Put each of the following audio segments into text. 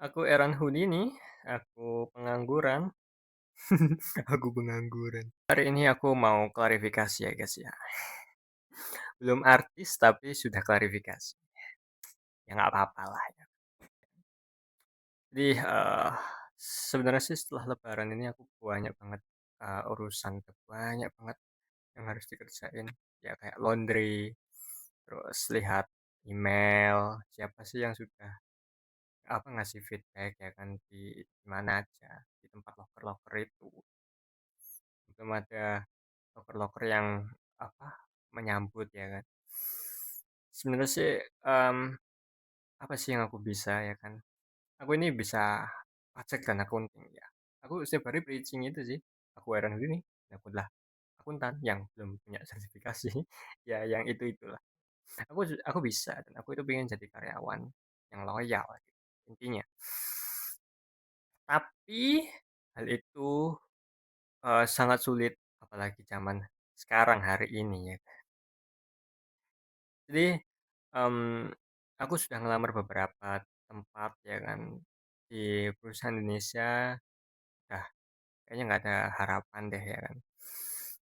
Aku Eran Houdini, aku pengangguran. Aku pengangguran. Hari ini aku mau klarifikasi ya guys ya. Belum artis tapi sudah klarifikasi. Ya nggak apa-apa lah ya. Jadi sebenarnya sih setelah Lebaran ini aku banyak banget urusan tuh, banyak banget yang harus dikerjain. Ya kayak laundry, terus lihat email, siapa sih yang sudah apa ngasih feedback ya kan di mana aja di tempat loker-loker itu. Belum ada loker-loker yang, apa, menyambut ya kan. Sebenarnya sih, apa sih yang aku bisa ya kan, aku ini bisa pajak dan accounting ya. Aku setiap hari preaching itu sih, aku heran gini, aku adalah akuntan yang belum punya sertifikasi, ya yang itu-itulah. Aku bisa dan aku itu pengen jadi karyawan yang loyal gitu, intinya. Tapi hal itu, sangat sulit apalagi zaman sekarang hari ini ya. Jadi, mmm, aku sudah ngelamar beberapa tempat ya kan, di perusahaan Indonesia, udah kayaknya nggak ada harapan deh ya kan.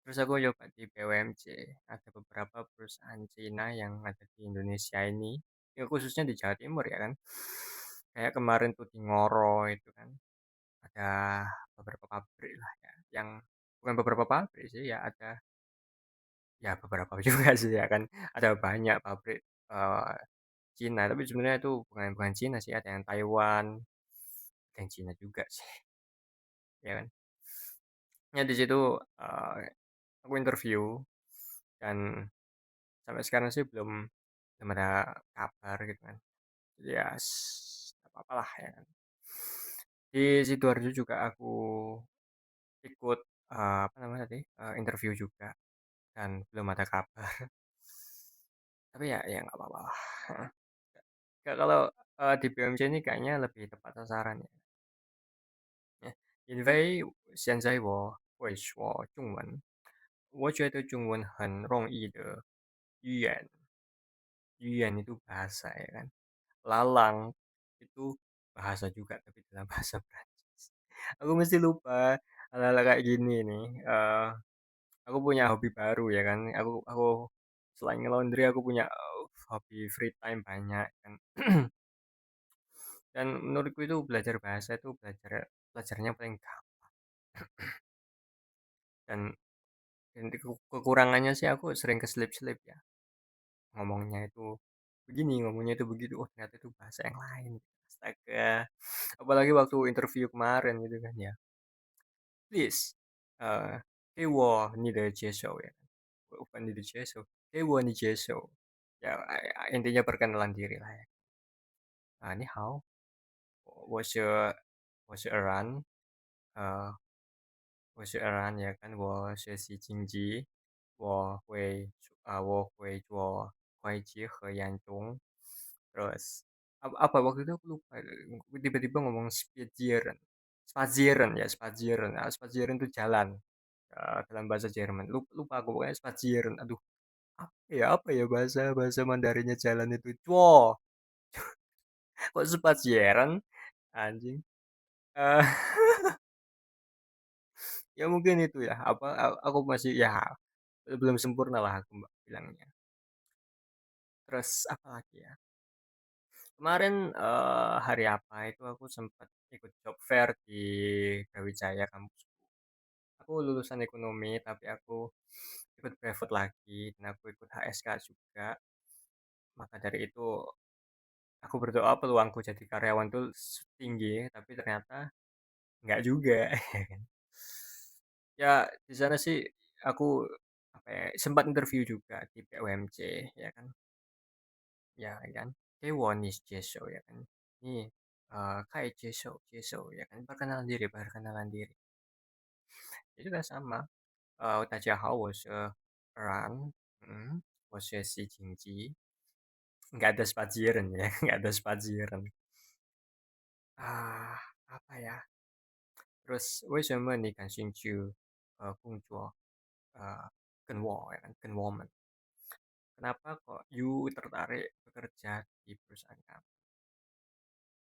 Terus aku coba di BUMC, ada beberapa perusahaan Cina yang ada di Indonesia ini, ya khususnya di Jawa Timur ya kan. Kayak kemarin tuh di Ngoro itu kan, ada beberapa pabrik lah ya, yang bukan beberapa pabrik sih, ya ada ya beberapa juga sih ya kan, ada banyak pabrik, Cina, tapi sebenarnya itu bukan bukan Cina sih, ada yang Taiwan, ada yang Cina juga sih, ya kan. Ya di situ, aku interview dan sampai sekarang sih belum belum ada kabar gitu kan. Jadi ya nggak apa-apalah ya kan. Di Sidoarjo juga aku ikut, apa namanya tadi, interview juga dan belum ada kabar. Tapi ya nggak apa-apalah, heeh. Kalau, di BMC ini kayaknya lebih tepat sasaran ya. 因为现在我会说中文，我觉得中文很容易的语言，语言itu bahasa ya kan. Lalang itu bahasa juga tapi dalam bahasa Prancis. Aku mesti lupa hal-hal kayak gini nih. Aku punya hobi baru ya kan. Aku selain nge-laundry aku punya hobi free time banyak kan. Dan menurutku itu belajar bahasa itu belajarnya paling gampang. Dan kekurangannya sih aku sering keselip-selip ya, ngomongnya itu begini, ngomongnya itu begitu, oh ternyata itu bahasa yang lain, astaga. Apalagi waktu interview kemarin gitu kan ya, "Please, 给我你的介绍" ya kan, bukan 你的介绍，"给我你介绍" ya, intinya perkenalan diri lah ya. "你好，我是Eran, 呃我是 Eran 也跟我学习经济，我会做会计和研究。Terus apa waktu itu aku lupa, tiba-tiba ngomong spazieren, spazieren ya spazieren, spazieren itu jalan, dalam bahasa Jerman. Lupa aku pokoknya spazieren. Aduh, apa ya bahasa bahasa Mandarinnya jalan itu? Cwo, kok spazieren? Anjing. Eee, ya mungkin itu ya, apa, aku masih ya belum sempurna lah aku Mbak bilangnya. Terus apa lagi ya, kemarin, hari apa itu aku sempat ikut job fair di Brawijaya kampusku. Aku lulusan ekonomi tapi aku ikut private lagi dan aku ikut HSK juga. Maka dari itu aku berdoa peluangku jadi karyawan tuh tinggi, tapi ternyata nggak juga ya kan. Ya di sana sih aku, apa ya, sempat interview juga di BUMC ya kan. Ya kan, "给我你接受" ya kan. Nih, "Kai 接受接受" ya kan, perkenalan diri perkenalan diri. Itu kan sama, 大家好，我是 Ran, mhm, 我学习经济. Nggak ada spazieren ya, nggak ada spazieren. Ah, apa ya, terus 为什么你感兴趣, 工作, 跟我 ya kan, 跟我们. Kenapa kok you tertarik bekerja di perusahaan kami?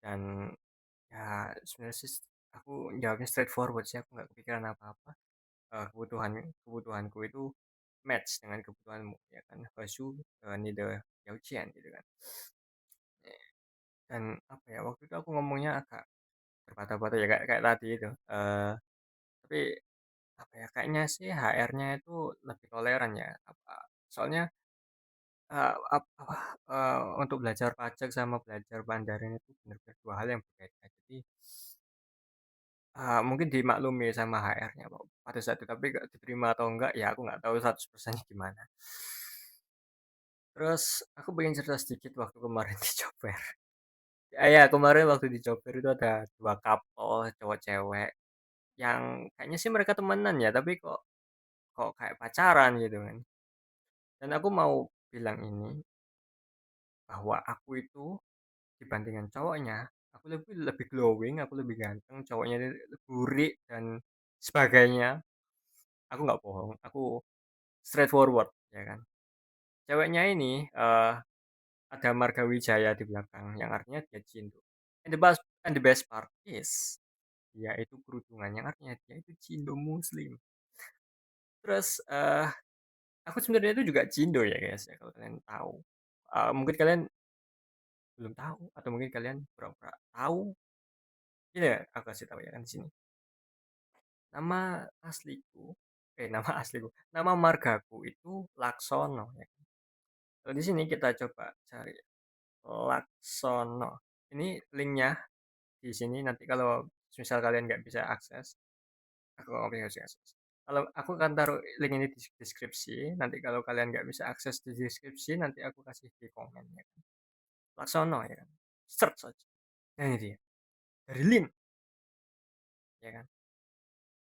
Dan Ya sebenarnya sih aku jawabnya straightforward sih, aku nggak kepikiran apa-apa, kebutuhanku itu match dengan kebutuhanmu ya kan, ni de yaujian gitu kan. Dan apa ya, waktu itu aku ngomongnya agak berpatah-patah ya kayak kayak tadi itu, tapi apa ya, kayaknya sih HR-nya itu lebih toleran ya, soalnya, untuk belajar pajak sama belajar Mandarin itu benar-benar 2 hal yang berbeda. Jadi, mungkin dimaklumi sama HR-nya kok pada saat itu, tapi nggak diterima atau enggak, ya aku nggak tahu 100% gimana. Terus aku pengen cerita sedikit waktu kemarin di job fair. Iya, kemarin waktu di job fair itu ada 2 couple cowok cewek yang kayaknya sih mereka temenan ya, tapi kok kok kayak pacaran gitu kan. Dan aku mau bilang ini, bahwa aku itu dibandingkan cowoknya, aku lebih lebih glowing, aku lebih ganteng, cowoknya ini burik dan sebagainya. Aku nggak bohong, aku straightforward ya kan. Ceweknya ini, ada marga Wijaya di belakang, yang artinya dia Cindo. And the best part is, dia itu kerudungan, yang artinya dia itu Cindo muslim. Terus, aku sebenarnya itu juga Cindo ya guys ya, kalau kalian tahu. Mungkin kalian belum tahu, atau mungkin kalian pura-pura tahu. Ini ya, aku kasih tahu ya kan di sini. Nama asliku, nama asliku, nama margaku itu Laksono ya. Kalau di sini kita coba cari Laksono. Ini linknya di sini, nanti kalau misal kalian nggak bisa akses, aku nggak bisa akses. Kalau aku akan taruh link ini di deskripsi, nanti kalau kalian nggak bisa akses di deskripsi, nanti aku kasih di komen ya kan. Laksono ya kan. Search saja. Nah ini dia. Dari link ya kan.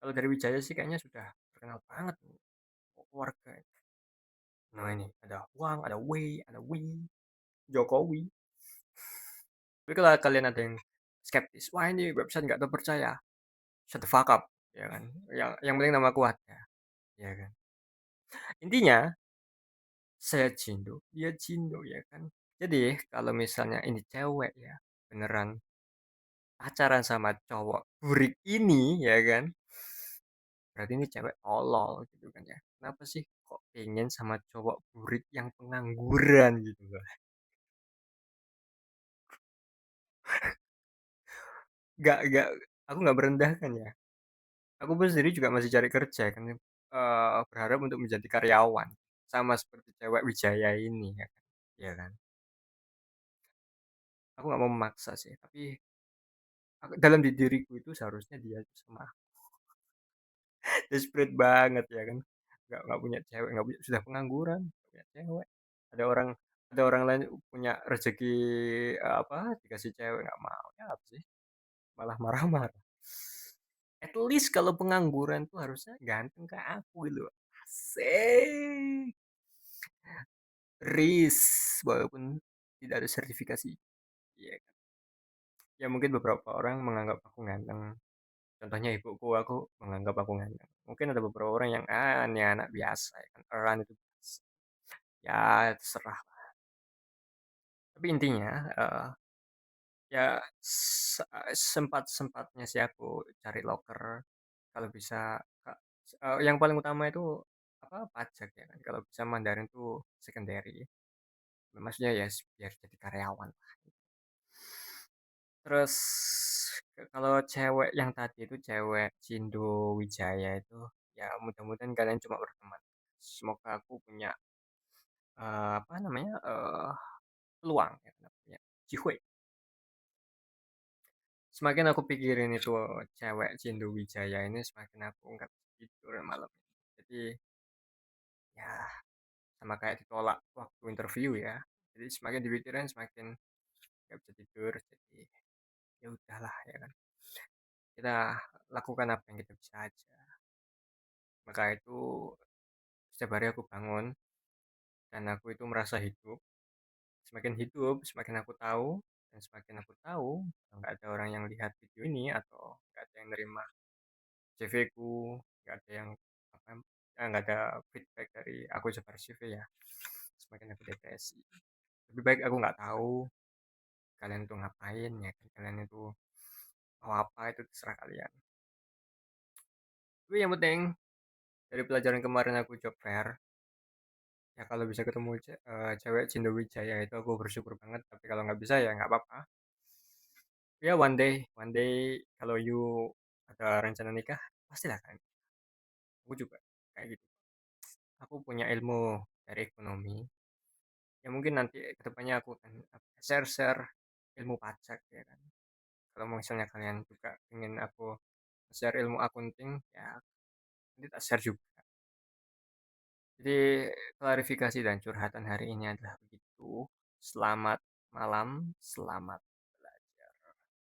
Kalau dari Wijaya sih kayaknya sudah terkenal banget warga. Nah ini ada Wang, ada Wei, ada Wei, Jokowi. Tapi kalau kalian ada yang skeptis, wah ini website nggak terpercaya, shut the fuck up, ya kan. Yang penting nama kuat ya kan. Intinya saya Cindo, dia Cindo ya kan. Jadi kalau misalnya ini cewek ya, beneran pacaran sama cowok burik ini ya kan, berarti ini cewek tolol gitu kan ya. Kenapa sih kok pengen sama cowok burik yang pengangguran gitu loh. Nggak, aku nggak merendahkan ya. Aku pun sendiri juga masih cari kerja kan, berharap untuk menjadi karyawan, sama seperti cewek Wijaya ini ya kan, iya kan. Aku nggak mau memaksa sih, tapi dalam di diriku itu seharusnya dia itu sama desperate banget ya kan, nggak punya cewek, nggak punya, sudah pengangguran, nggak punya cewek. Ada orang ada orang lain punya rezeki, dikasih cewek nggak mau, ya apa sih, malah marah-marah. At least kalau pengangguran tuh harusnya ganteng kayak aku gitu loh. Asik. Walaupun tidak ada sertifikasi. Iya kan. Ya mungkin beberapa orang menganggap aku ganteng. Contohnya ibuku, aku menganggap aku ganteng. Mungkin ada beberapa orang yang, ini anak biasa ya kan, orang itu biasa. Ya terserah. Tapi intinya, ya sempat-sempatnya sih aku cari loker, kalau bisa, Kak, yang paling utama itu pajak ya kan. Kalau bisa Mandarin tuh secondary. Maksudnya ya biar jadi karyawan. Terus kalau cewek yang tadi itu cewek Cindo Wijaya itu, ya mudah-mudahan kalian cuma berteman. Semoga aku punya, peluang ya kan, punya jiwe. Semakin aku pikirin itu cewek Cindo Wijaya ini, semakin aku nggak bisa tidur malam ini. Jadi ya sama kayak ditolak waktu interview ya. Jadi semakin dipikirin semakin nggak bisa tidur. Jadi ya udahlah ya kan. Kita lakukan apa yang kita bisa aja. Maka itu setiap hari aku bangun dan aku itu merasa hidup. Semakin hidup, semakin aku tahu, dan semakin aku tahu kalau nggak ada orang yang lihat video ini atau nggak ada yang nerima CV ku, nggak ada yang apa, nggak ada feedback dari aku sebar CV ya. Semakin aku depresi. Lebih baik aku nggak tahu kalian itu ngapain ya kan, kalian itu mau apa itu terserah kalian. Tapi yang penting dari pelajaran kemarin aku job fair, ya kalau bisa ketemu cewek Cinderwijaya itu aku bersyukur banget, tapi kalau nggak bisa ya nggak apa-apa. Ya one day kalau you ada rencana nikah, pastilah kan. Aku juga kayak gitu. Aku punya ilmu dari ekonomi. Ya mungkin nanti kedepannya aku akan share-share ilmu pajak ya kan. Kalau misalnya kalian juga ingin aku share ilmu akunting, ya nanti tak share juga. Jadi klarifikasi dan curhatan hari ini adalah begitu. Selamat malam, selamat